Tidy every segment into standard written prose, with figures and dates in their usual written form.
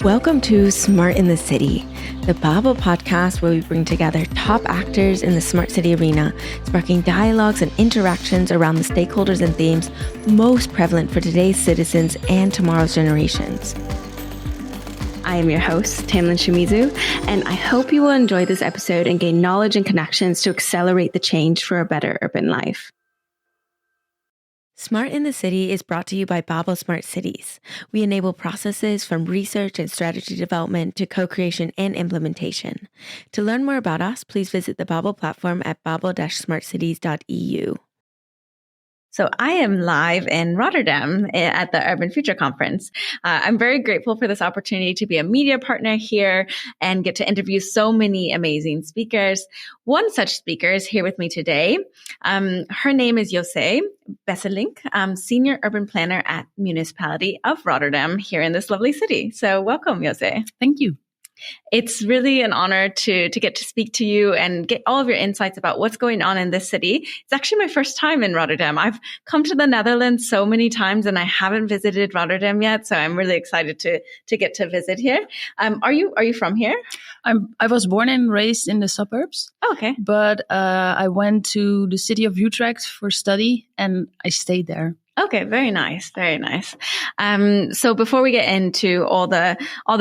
Welcome to Smart in the City, the Babel podcast where we bring together top actors in the smart city arena, sparking dialogues and interactions around the stakeholders and themes most prevalent for today's citizens and tomorrow's generations. I am your host, Tamlin Shimizu, and I hope you will enjoy this episode and gain knowledge and connections to accelerate the change for a better urban life. Smart in the City is brought to you by Babel Smart Cities. We enable processes from research and strategy development to co-creation and implementation. To learn more about us, please visit the Babel platform at babel-smartcities.eu. So I am live in Rotterdam at the Urban Future Conference. I'm very grateful for this opportunity to be a media partner here and get to interview so many amazing speakers. One such speaker is here with me today. Her name is José Besselink, Senior Urban Planner at Municipality of Rotterdam here in this lovely city. So welcome, José. Thank you. It's really an honor to get to speak to you and get all of your insights about what's going on in this city. It's actually my first time in Rotterdam. I've come to the Netherlands so many times and I haven't visited Rotterdam yet. So I'm really excited to get to visit here. Are you from here? I was born and raised in the suburbs. Oh, okay. But I went to the city of Utrecht for study and I stayed there. Okay, very nice, very nice. So before we get into all the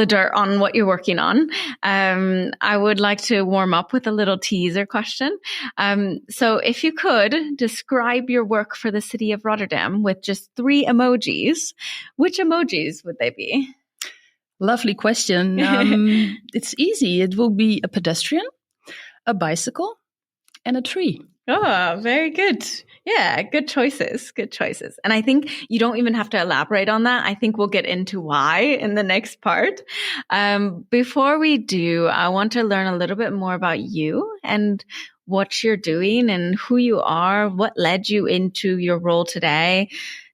dirt on what you're working on, I would like to warm up with a little teaser question. So if you could describe your work for the city of Rotterdam with just 3 emojis, which emojis would they be? Lovely question. It's easy. It will be a pedestrian, a bicycle, and a tree. Oh, very good. Yeah, good choices. Good choices. And I think you don't even have to elaborate on that. I think we'll get into why in the next part. Before we do, I want to learn a little bit more about you and what you're doing and who you are, what led you into your role today.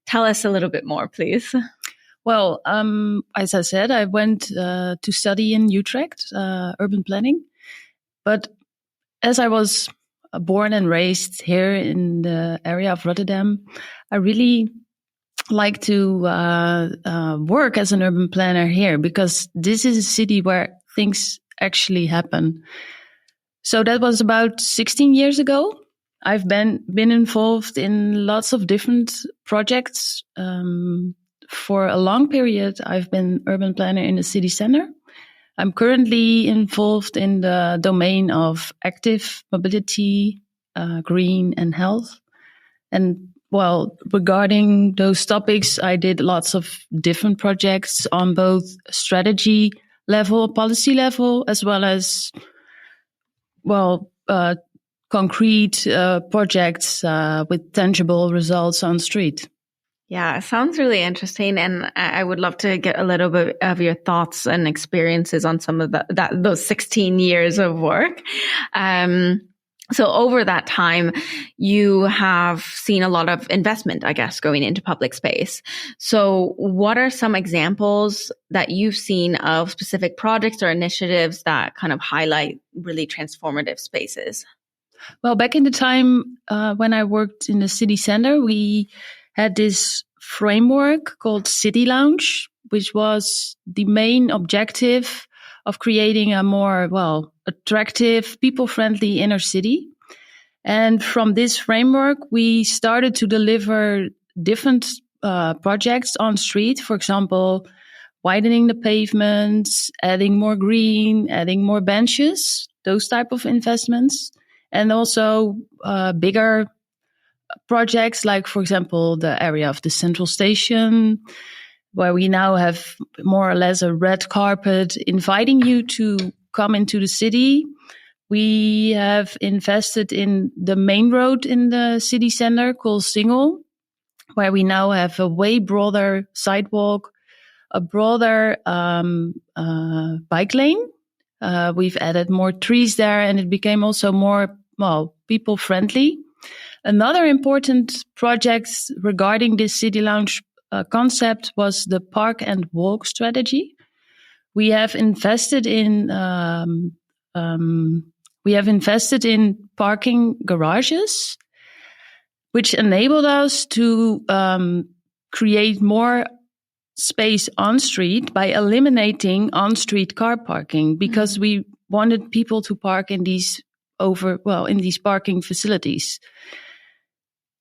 Tell us a little bit more, please. Well, as I said, I went to study in Utrecht, urban planning. But as I was born and raised here in the area of Rotterdam, I really like to work as an urban planner here because this is a city where things actually happen. So that was about 16 years ago. I've been involved in lots of different projects. For a long period, I've been urban planner in the city center. I'm currently involved in the domain of active mobility, green and health. And well, regarding those topics, I did lots of different projects on both strategy level, policy level, as well as, concrete projects with tangible results on street. Yeah, it sounds really interesting. And I would love to get a little bit of your thoughts and experiences on some of those 16 years of work. So over that time, you have seen a lot of investment, I guess, going into public space. So what are some examples that you've seen of specific projects or initiatives that kind of highlight really transformative spaces? Well, back in the time when I worked in the city center, we had this framework called City Lounge, which was the main objective of creating a more, attractive, people-friendly inner city. And from this framework, we started to deliver different projects on street. For example, widening the pavements, adding more green, adding more benches, those type of investments. And also bigger projects like, for example, the area of the central station, where we now have more or less a red carpet inviting you to come into the city. We have invested in the main road in the city center called Singel, where we now have a way broader sidewalk, a broader bike lane. We've added more trees there and it became also more, people friendly. Another important project regarding this city lounge concept was the park and walk strategy. We have invested in parking garages, which enabled us to create more space on street by eliminating on-street car parking, because we wanted people to park in these parking facilities.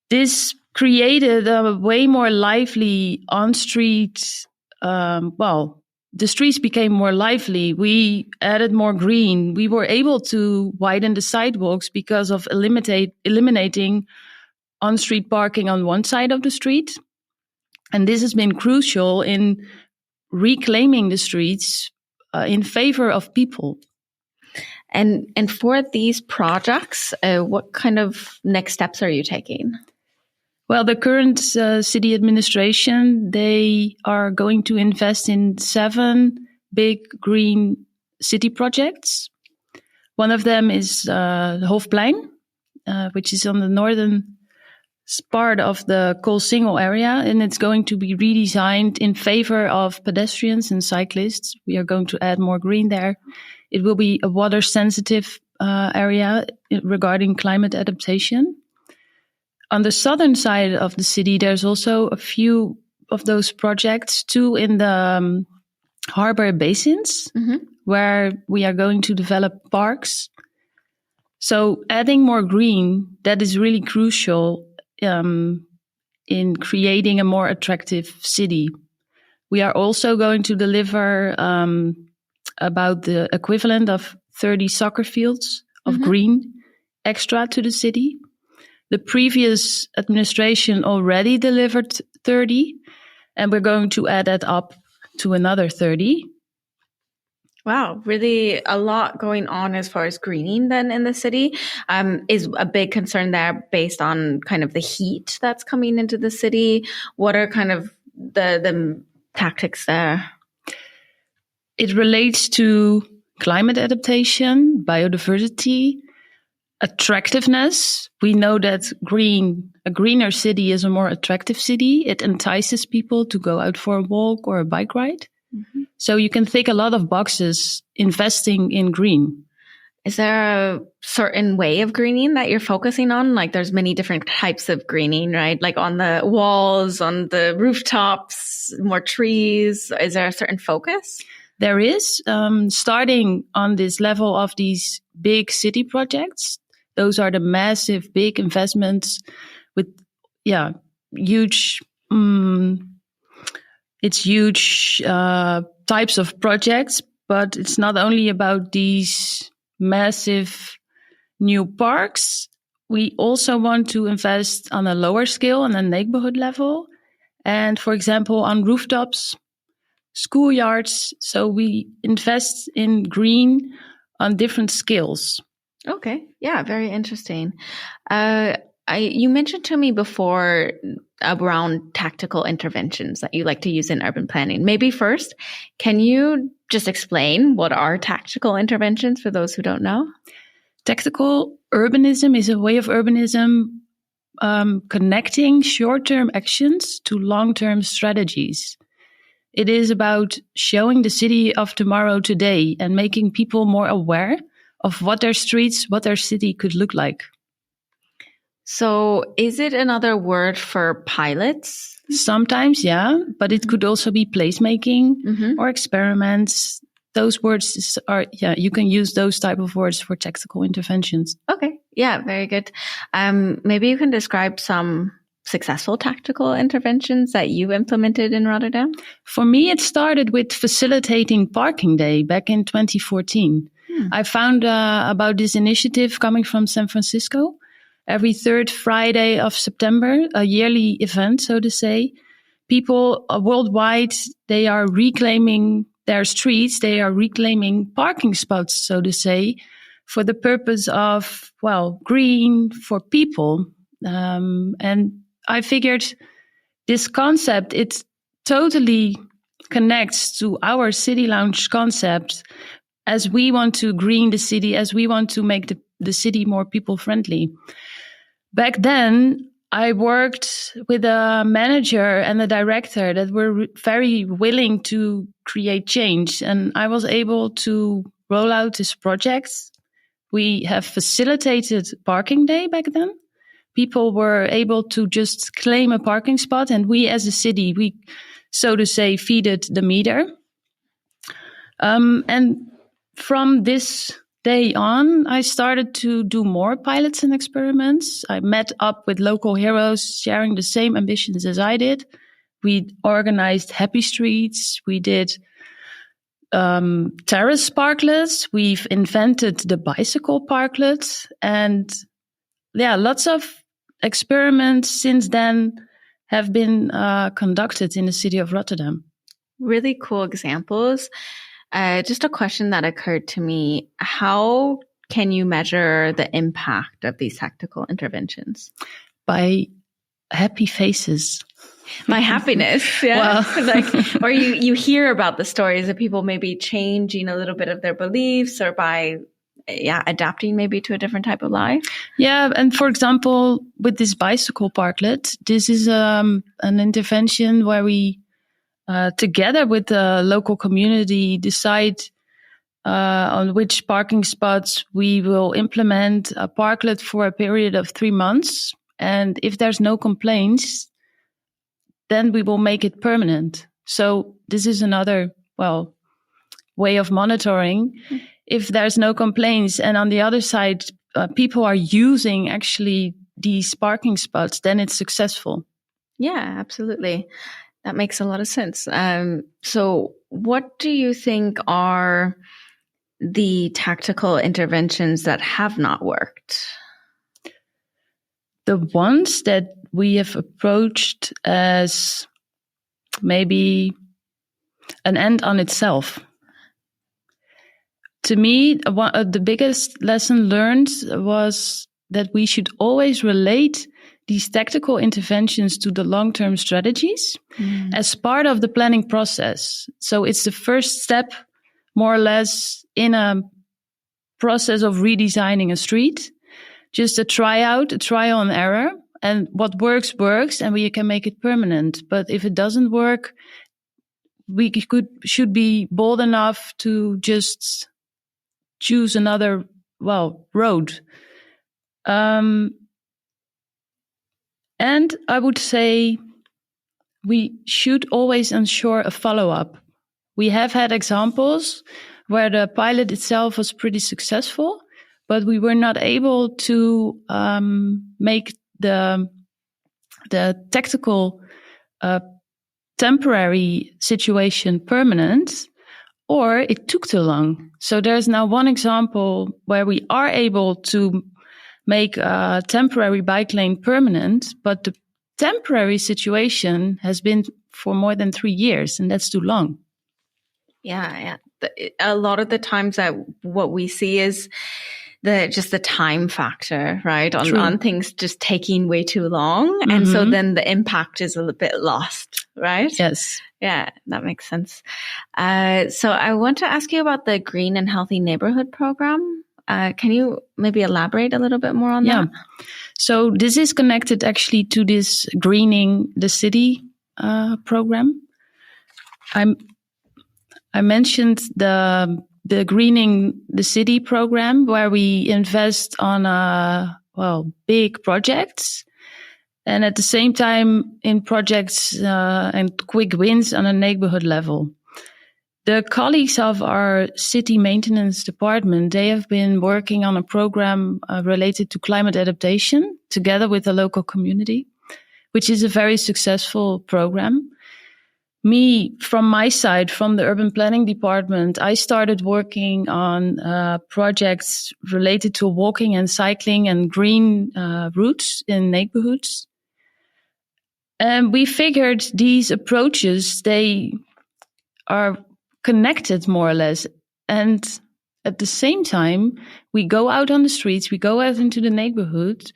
This created a way more lively on-street. The streets became more lively. We added more green. We were able to widen the sidewalks because of eliminating on-street parking on one side of the street. And this has been crucial in reclaiming the streets in favor of people. And for these projects, what kind of next steps are you taking? Well, the current city administration, they are going to invest in 7 big green city projects. One of them is Hofplein, which is on the northern part of the Koolsingel area, and it's going to be redesigned in favor of pedestrians and cyclists. We are going to add more green there. It will be a water-sensitive area regarding climate adaptation. On the southern side of the city, there's also a few of those projects, 2 in the harbor basins, where we are going to develop parks. So adding more green, that is really crucial in creating a more attractive city. We are also going to deliver about the equivalent of 30 soccer fields of green extra to the city. The previous administration already delivered 30, and we're going to add that up to another 30. Wow, really a lot going on as far as greening then in the city. Is a big concern there based on kind of the heat that's coming into the city? What are kind of the tactics there? It relates to climate adaptation, biodiversity, attractiveness. We know that a greener city is a more attractive city. It entices people to go out for a walk or a bike ride. So you can tick a lot of boxes investing in green. Is there a certain way of greening that you're focusing on? Like there's many different types of greening, right? Like on the walls, on the rooftops, more trees. Is there a certain focus? There is, starting on this level of these big city projects. Those are the massive, big investments with, huge types of projects, but it's not only about these massive new parks. We also want to invest on a lower scale, on a neighborhood level. And for example, on rooftops, schoolyards. So we invest in green on different scales. Okay. Yeah, very interesting. You mentioned to me before around tactical interventions that you like to use in urban planning. Maybe first, can you just explain what are tactical interventions for those who don't know? Tactical urbanism is a way of urbanism connecting short-term actions to long-term strategies. It is about showing the city of tomorrow today and making people more aware of what their streets, what their city could look like. So is it another word for pilots? Sometimes, yeah, but it could also be placemaking or experiments. Those words are, you can use those type of words for tactical interventions. Okay, yeah, very good. Maybe you can describe some successful tactical interventions that you implemented in Rotterdam? For me, it started with facilitating Parking Day back in 2014. I found about this initiative coming from San Francisco. Every 3rd Friday of September, a yearly event, so to say, people worldwide, they are reclaiming their streets. They are reclaiming parking spots, so to say, for the purpose of, green for people. And I figured this concept, it totally connects to our City Lounge concept, as we want to green the city, as we want to make the city more people-friendly. Back then, I worked with a manager and a director that were very willing to create change. And I was able to roll out this project. We have facilitated Parking Day back then. People were able to just claim a parking spot. And we as a city, we so to say, feeded the meter. And from this day on, I started to do more pilots and experiments. I met up with local heroes sharing the same ambitions as I did. We organized happy streets. We did terrace parklets. We've invented the bicycle parklet. And lots of experiments since then have been conducted in the city of Rotterdam. Really cool examples. Just a question that occurred to me. How can you measure the impact of these tactical interventions? By happy faces. My happiness, yeah. Well, or you hear about the stories of people maybe changing a little bit of their beliefs, or by adapting maybe to a different type of life. Yeah, and for example, with this bicycle parklet, this is an intervention where we, together with the local community, decide on which parking spots we will implement a parklet for a period of 3 months. And if there's no complaints, then we will make it permanent. So this is another, way of monitoring. If there's no complaints and on the other side, people are using actually these parking spots, then it's successful. Yeah, absolutely. That makes a lot of sense. So what do you think are the tactical interventions that have not worked? The ones that we have approached as maybe an end on itself. To me, the biggest lesson learned was that we should always relate these tactical interventions to the long-term strategies as part of the planning process. So it's the first step, more or less, in a process of redesigning a street. Just a trial and error. And what works, and we can make it permanent. But if it doesn't work, we should be bold enough to just choose another, road. And I would say we should always ensure a follow-up. We have had examples where the pilot itself was pretty successful, but we were not able to make the tactical temporary situation permanent, or it took too long. So there's now one example where we are able to make a temporary bike lane permanent, but the temporary situation has been for more than 3 years, and that's too long. Yeah. A lot of the times that what we see is the time factor, right? On things just taking way too long. Mm-hmm. And so then the impact is a little bit lost, right? Yes. Yeah, that makes sense. So I want to ask you about the Green and Healthy Neighborhood Program. Can you maybe elaborate a little bit more on that? So this is connected actually to this Greening the City program. I mentioned the Greening the City program, where we invest on big projects, and at the same time in projects and quick wins on a neighborhood level. The colleagues of our city maintenance department, they have been working on a program related to climate adaptation together with the local community, which is a very successful program. Me, from my side, from the urban planning department, I started working on projects related to walking and cycling and green routes in neighborhoods. And we figured these approaches, they are connected more or less. And at the same time, we go out on the streets, we go out into the neighborhood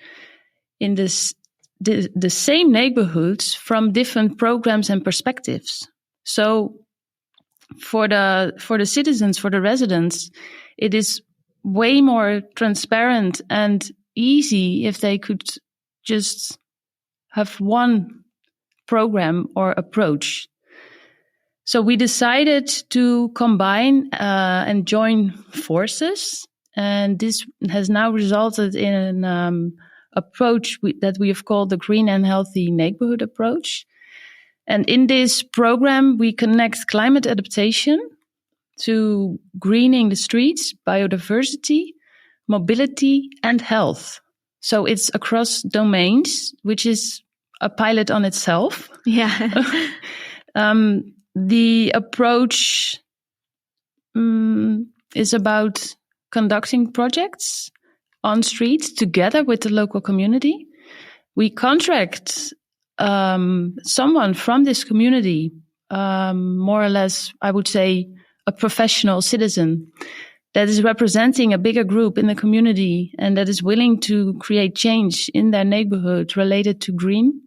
in the same neighborhoods from different programs and perspectives. So for the citizens, for the residents, it is way more transparent and easy if they could just have one program or approach. So we decided to combine and join forces, and this has now resulted in an approach that we have called the Green and Healthy Neighborhood approach. And in this program, we connect climate adaptation to greening the streets, biodiversity, mobility, and health. So it's across domains, which is a pilot on itself. Yeah. The approach is about conducting projects on streets together with the local community. We contract someone from this community, more or less, I would say, a professional citizen that is representing a bigger group in the community and that is willing to create change in their neighborhood related to green.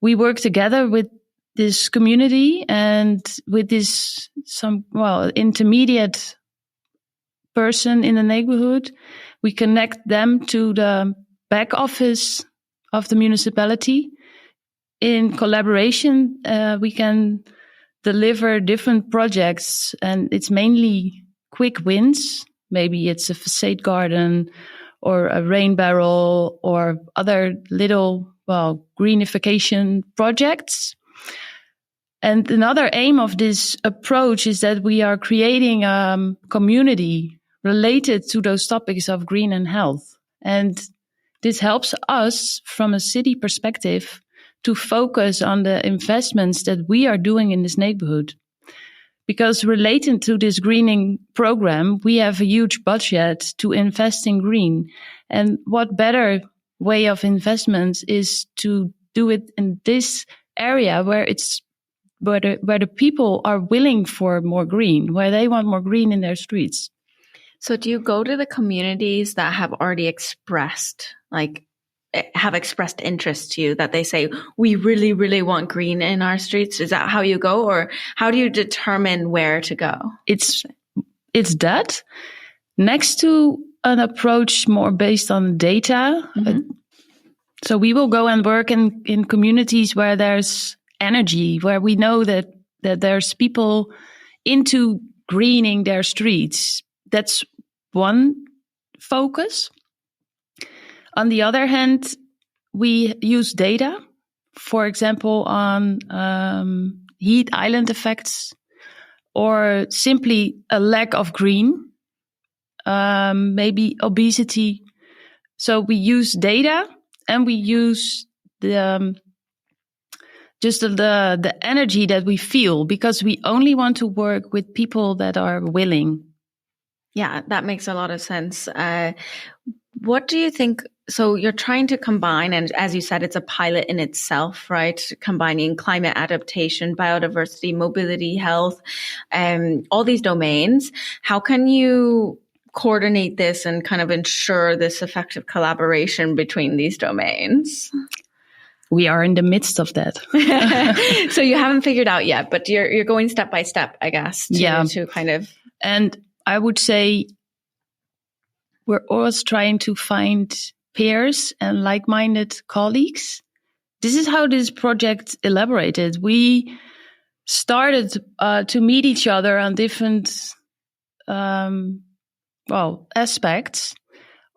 We work together with this community and with this intermediate person in the neighborhood. We connect them to the back office of the municipality. In collaboration, we can deliver different projects, and it's mainly quick wins. Maybe it's a facade garden or a rain barrel or other little, greenification projects. And another aim of this approach is that we are creating a community related to those topics of green and health. And this helps us from a city perspective to focus on the investments that we are doing in this neighborhood. Because related to this greening program, we have a huge budget to invest in green. And what better way of investments is to do it in this area where the people are willing for more green, where they want more green in their streets. So do you go to the communities that have already expressed interest to you, that they say, we really, really want green in our streets? Is that how you go, or how do you determine where to go? It's that next to an approach more based on data. Mm-hmm. So we will go and work in communities where there's energy, where we know that there's people into greening their streets. That's one focus. On the other hand, we use data, for example, on heat island effects or simply a lack of green, maybe obesity. So we use data and we use the energy that we feel, because we only want to work with people that are willing. Yeah, that makes a lot of sense. What do you think? So you're trying to combine, and as you said, it's a pilot in itself, right? Combining climate adaptation, biodiversity, mobility, health, all these domains. How can you coordinate this and kind of ensure this effective collaboration between these domains? We are in the midst of that. So you haven't figured out yet, but you're going step by step, I guess, to kind of. And I would say we're always trying to find peers and like-minded colleagues. This is how this project elaborated. We started to meet each other on different aspects,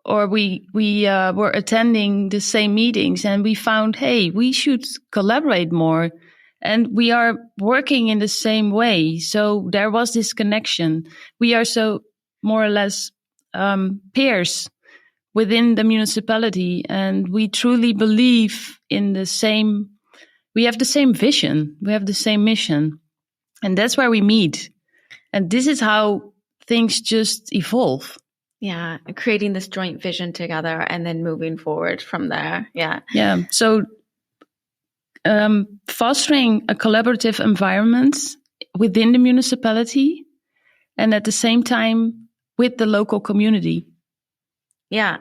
or we were attending the same meetings, and we found, hey, we should collaborate more, and we are working in the same way. So there was this connection. We are so more or less peers within the municipality, and we truly believe in we have the same vision, we have the same mission, and that's where we meet. And this is how things just evolve. Yeah, creating this joint vision together and then moving forward from there. Yeah. Yeah. So fostering a collaborative environment within the municipality and at the same time with the local community. Yeah,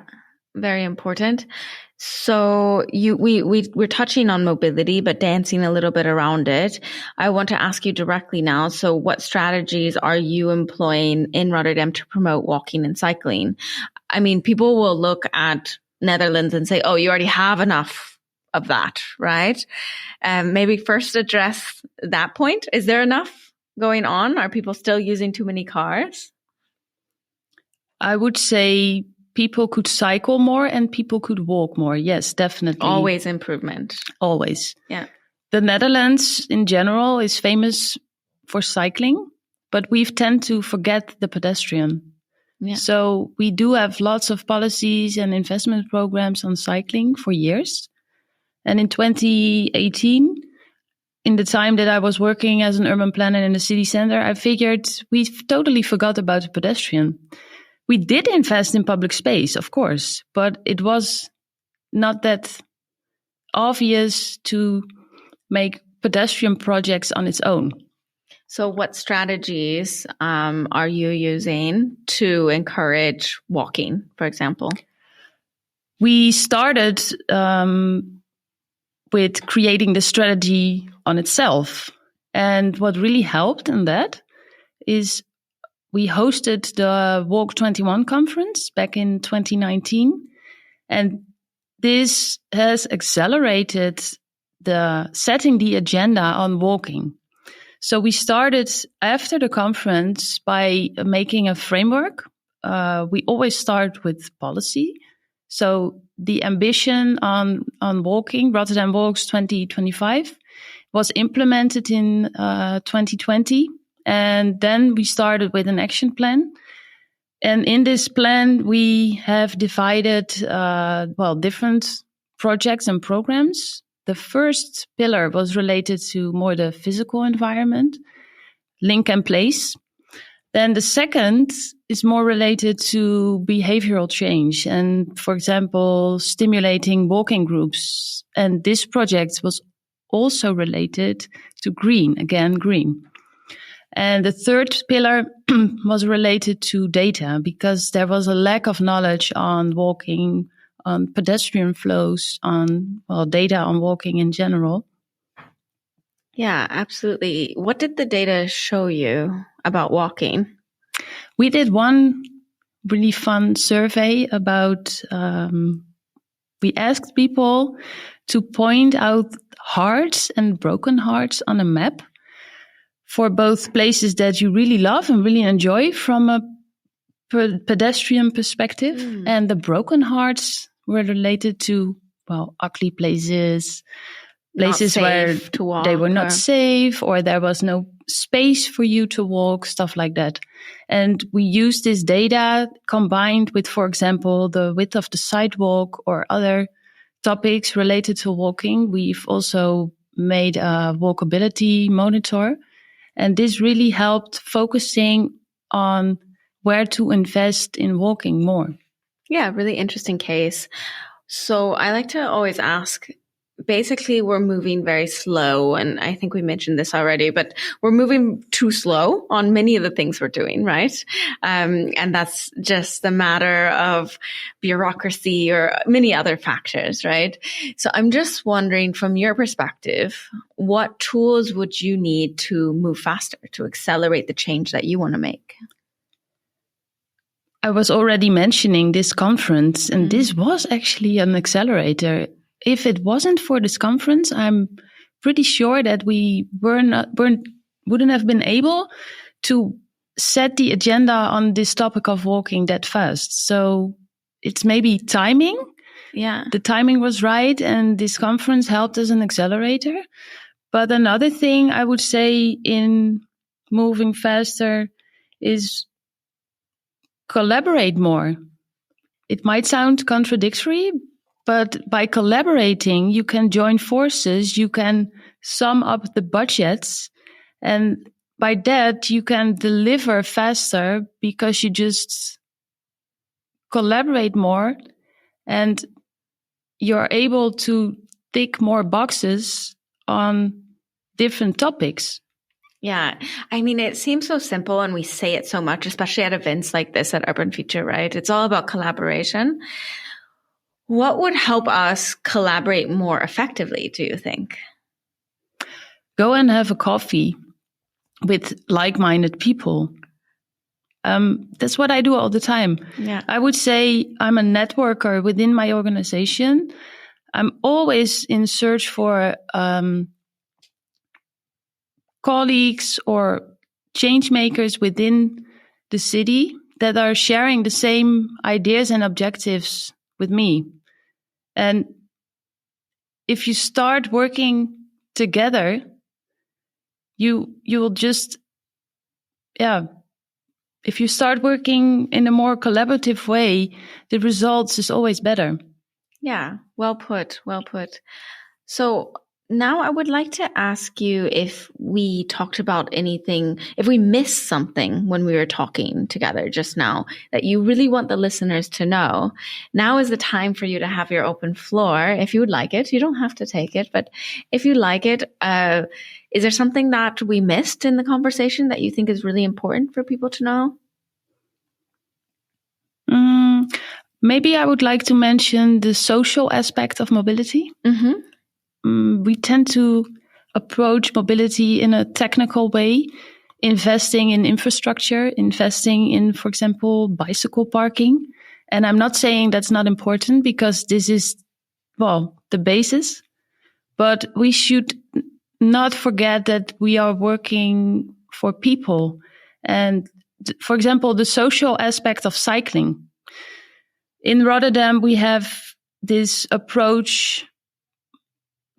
very important. So we're touching on mobility, but dancing a little bit around it. I want to ask you directly now. So what strategies are you employing in Rotterdam to promote walking and cycling? I mean, people will look at Netherlands and say, oh, you already have enough of that, right? Maybe first address that point. Is there enough going on? Are people still using too many cars? I would say people could cycle more and people could walk more. Yes, definitely. Always improvement. Always. Yeah. The Netherlands in general is famous for cycling, but we tend to forget the pedestrian. Yeah. So we do have lots of policies and investment programs on cycling for years. And in 2018, in the time that I was working as an urban planner in the city center, I figured we totally forgot about the pedestrian. We did invest in public space, of course, but it was not that obvious to make pedestrian projects on its own. So what strategies are you using to encourage walking, for example? We started with creating the strategy on itself. And what really helped in that is we hosted the Walk 21 conference back in 2019. And this has accelerated setting the agenda on walking. So we started after the conference by making a framework. We always start with policy. So the ambition on walking, Rotterdam Walks 2025, was implemented in 2020. And then we started with an action plan. And in this plan, we have divided, different projects and programs. The first pillar was related to more the physical environment, link and place. Then the second is more related to behavioral change and, for example, stimulating walking groups. And this project was also related to green. And the third pillar was related to data because there was a lack of knowledge on walking, on pedestrian flows, on data on walking in general. Yeah, absolutely. What did the data show you about walking? We did one really fun survey about, we asked people to point out hearts and broken hearts on a map for both places that you really love and really enjoy from a pedestrian perspective. And the broken hearts were related to, ugly places where they were not safe or there was no space for you to walk, stuff like that. And we used this data combined with, for example, the width of the sidewalk or other topics related to walking. We've also made a walkability monitor. And this really helped focusing on where to invest in walking more. Yeah, really interesting case. So I like to always ask, basically we're moving very slow, and I think we mentioned this already, but we're moving too slow on many of the things we're doing, right? And that's just a matter of bureaucracy or many other factors, right? So I'm just wondering, from your perspective, what tools would you need to move faster, to accelerate the change that you want to make? I was already mentioning this conference, and this was actually an accelerator. If it wasn't for this conference, I'm pretty sure that we wouldn't have been able to set the agenda on this topic of walking that fast. So it's maybe timing. Yeah. The timing was right, and this conference helped as an accelerator. But another thing I would say in moving faster is collaborate more. It might sound contradictory, but by collaborating, you can join forces, you can sum up the budgets, and by that, you can deliver faster because you just collaborate more and you're able to tick more boxes on different topics. Yeah. I mean, it seems so simple and we say it so much, especially at events like this at Urban Future, right? It's all about collaboration. What would help us collaborate more effectively, do you think? Go and have a coffee with like-minded people. That's what I do all the time. Yeah. I would say I'm a networker within my organization. I'm always in search for colleagues or change makers within the city that are sharing the same ideas and objectives with me. And if you start working together, you will just, if you start working in a more collaborative way, the results is always better. Yeah, well put, well put. So now I would like to ask you if we talked about anything, if we missed something when we were talking together just now that you really want the listeners to know. Now is the time for you to have your open floor. If you would like it, you don't have to take it, but if you like it, is there something that we missed in the conversation that you think is really important for people to know? Maybe I would like to mention the social aspect of mobility. We tend to approach mobility in a technical way, investing in infrastructure, investing in, for example, bicycle parking. And I'm not saying that's not important, because this is, the basis. But we should not forget that we are working for people. And for example, the social aspect of cycling. In Rotterdam, we have this approach.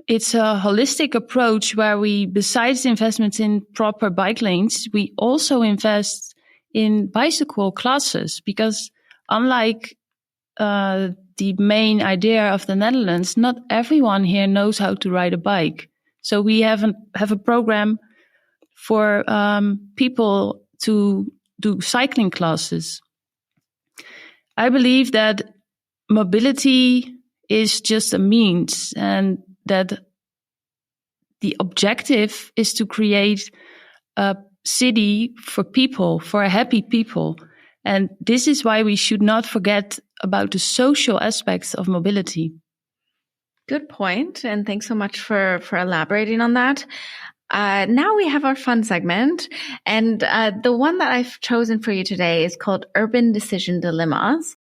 It's a holistic approach where we, besides investments in proper bike lanes, we also invest in bicycle classes, because unlike the main idea of the Netherlands, not everyone here knows how to ride a bike. So we have a program for people to do cycling classes. I believe that mobility is just a means, and that the objective is to create a city for people, for happy people. And this is why we should not forget about the social aspects of mobility. Good point, and thanks so much for elaborating on that. Now we have our fun segment, and the one that I've chosen for you today is called Urban Decision Dilemmas.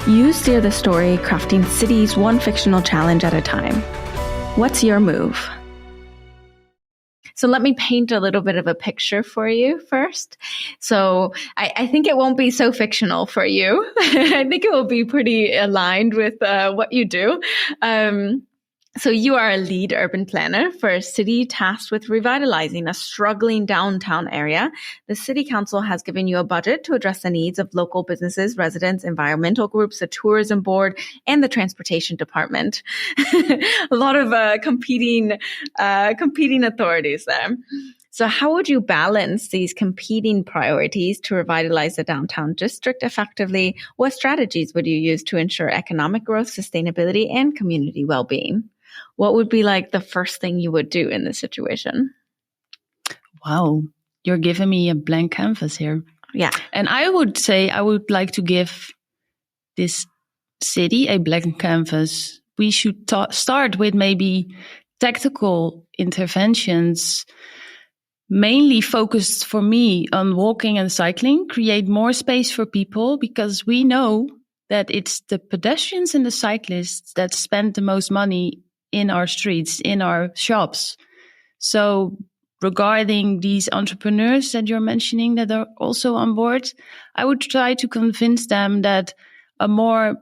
You steer the story, crafting cities one fictional challenge at a time. What's your move? So let me paint a little bit of a picture for you first. So I think it won't be so fictional for you. I think it will be pretty aligned with what you do. So you are a lead urban planner for a city tasked with revitalizing a struggling downtown area. The city council has given you a budget to address the needs of local businesses, residents, environmental groups, the tourism board, and the transportation department. A lot of competing authorities there. So how would you balance these competing priorities to revitalize the downtown district effectively? What strategies would you use to ensure economic growth, sustainability, and community well-being? What would be like the first thing you would do in this situation? Wow, you're giving me a blank canvas here. Yeah. And I would say I would like to give this city a blank canvas. We should start with maybe tactical interventions, mainly focused for me on walking and cycling, create more space for people, because we know that it's the pedestrians and the cyclists that spend the most money in our streets, in our shops. So regarding these entrepreneurs that you're mentioning that are also on board, I would try to convince them that a more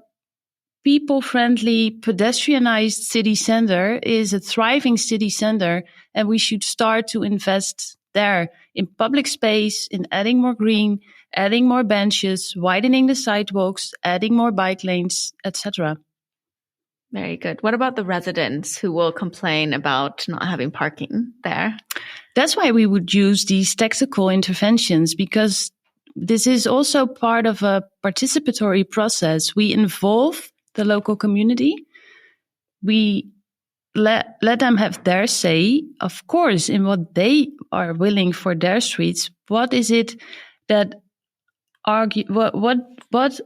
people-friendly, pedestrianized city center is a thriving city center, and we should start to invest there in public space, in adding more green, adding more benches, widening the sidewalks, adding more bike lanes, etc. Very good. What about the residents who will complain about not having parking there? That's why we would use these tactical interventions, because this is also part of a participatory process. We involve the local community. We let them have their say, of course, in what they are willing for their streets. What is it that what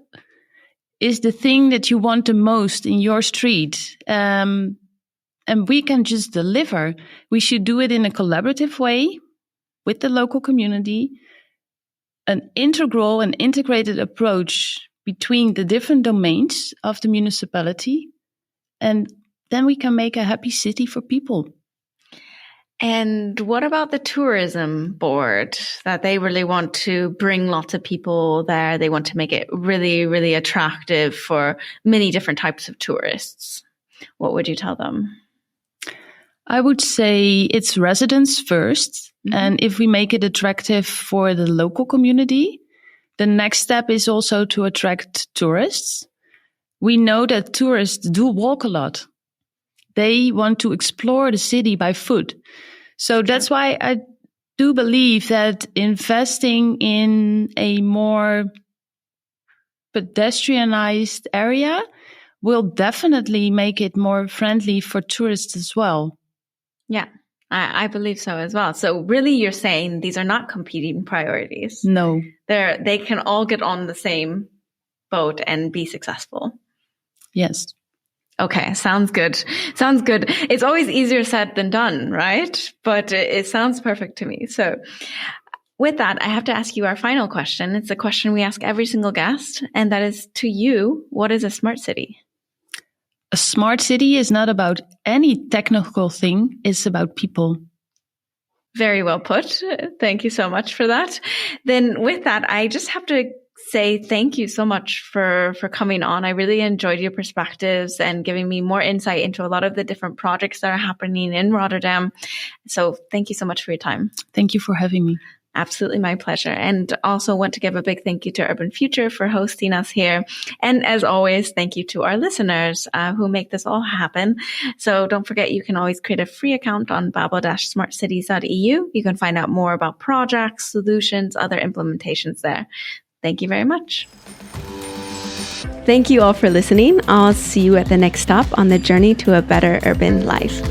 is the thing that you want the most in your street? And we can just deliver. We should do it in a collaborative way with the local community, an integral and integrated approach between the different domains of the municipality, and then we can make a happy city for people. And what about the tourism board, that they really want to bring lots of people there? They want to make it really, really attractive for many different types of tourists. what would you tell them? I would say it's residents first. Mm-hmm. And if we make it attractive for the local community, the next step is also to attract tourists. We know that tourists do walk a lot. They want to explore the city by foot. So that's why I do believe that investing in a more pedestrianized area will definitely make it more friendly for tourists as well. Yeah, I believe so as well. So really you're saying these are not competing priorities. No. They can all get on the same boat and be successful. Yes. Okay, sounds good. Sounds good. It's always easier said than done, right? But it sounds perfect to me. So with that, I have to ask you our final question. It's a question we ask every single guest, and that is, to you, what is a smart city? A smart city is not about any technical thing. It's about people. Very well put. Thank you so much for that. Then with that, I just have to say thank you so much for coming on. I really enjoyed your perspectives and giving me more insight into a lot of the different projects that are happening in Rotterdam. So thank you so much for your time. Thank you for having me. Absolutely my pleasure. And also want to give a big thank you to Urban Future for hosting us here. And as always, thank you to our listeners who make this all happen. So don't forget, you can always create a free account on babel-smartcities.eu. You can find out more about projects, solutions, other implementations there. Thank you very much. Thank you all for listening. I'll see you at the next stop on the journey to a better urban life.